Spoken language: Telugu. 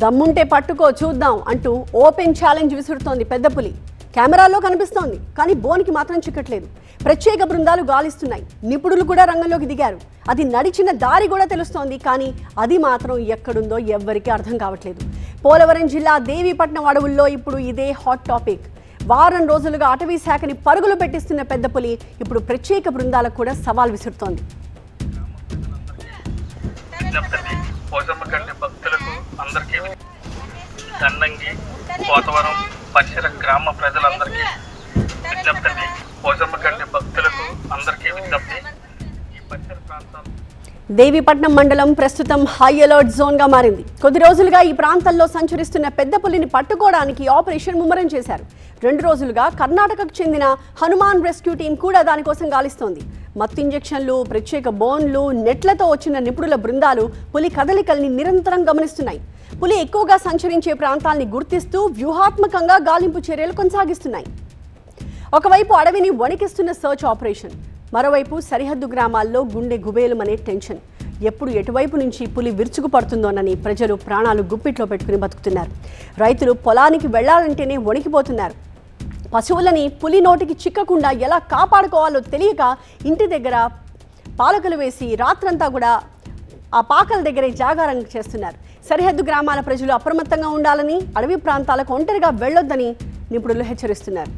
దమ్ముంటే పట్టుకో చూద్దాం అంటూ ఓపెన్ ఛాలెంజ్ విసురుతోంది పెద్ద పులి. కెమెరాలో కనిపిస్తోంది, కానీ బోనికి మాత్రం చిక్కట్లేదు. ప్రత్యేక బృందాలు గాలిస్తున్నాయి, నిపుణులు కూడా రంగంలోకి దిగారు. అది నడిచిన దారి కూడా తెలుస్తోంది, కానీ అది మాత్రం ఎక్కడుందో ఎవ్వరికీ అర్థం కావట్లేదు. పోలవరం జిల్లా దేవీపట్నం అడవుల్లో ఇప్పుడు ఇదే హాట్ టాపిక్. వారం రోజులుగా అటవీ శాఖని పరుగులు పెట్టిస్తున్న పెద్ద పులి ఇప్పుడు ప్రత్యేక బృందాలకు కూడా సవాల్ విసురుతోంది. భక్తులకు అందరికీ దండంగి పోతవరం పరిసర గ్రామ ప్రజలందరికీ విజ్ఞప్తి. పోజమ్మగడ్డి భక్తులకు అందరికీ విజ్ఞప్తి. ఈ పరిసర ప్రాంతాలు దేవీపట్నం మండలం ప్రస్తుతం హై అలర్ట్ జోన్ గా మారింది. కొద్ది రోజులుగా ఈ ప్రాంతంలో సంచరిస్తున్న పెద్ద పులిని పట్టుకోవడానికి ఆపరేషన్ ముమ్మరం చేశారు. 2 రోజులుగా కర్ణాటకకు చెందిన హనుమాన్ రెస్క్యూ టీం కూడా దానికోసం గాలిస్తోంది. మత్తు ఇంజెక్షన్లు, ప్రత్యేక బోన్లు, నెట్లతో వచ్చిన నిపుణుల బృందాలు పులి కదలికల్ని నిరంతరం గమనిస్తున్నాయి. పులి ఎక్కువగా సంచరించే ప్రాంతాల్ని గుర్తిస్తూ వ్యూహాత్మకంగా గాలింపు చర్యలు కొనసాగిస్తున్నాయి. ఒకవైపు అడవిని వణికిస్తున్న సర్చ్ ఆపరేషన్, మరోవైపు సరిహద్దు గ్రామాల్లో గుండె గుబేలుమనే టెన్షన్. ఎప్పుడు ఎటువైపు నుంచి పులి విరుచుకు పడుతుందోనని ప్రజలు ప్రాణాలు గుప్పిట్లో పెట్టుకుని బతుకుతున్నారు. రైతులు పొలానికి వెళ్లాలంటేనే వణికిపోతున్నారు. పశువులని పులి నోటికి చిక్కకుండా ఎలా కాపాడుకోవాలో తెలియక ఇంటి దగ్గర పాలకులు వేసి రాత్రంతా కూడా ఆ పాకల దగ్గరే జాగారం చేస్తున్నారు. సరిహద్దు గ్రామాల ప్రజలు అప్రమత్తంగా ఉండాలని, అడవి ప్రాంతాలకు ఒంటరిగా వెళ్లొద్దని నిపుణులు హెచ్చరిస్తున్నారు.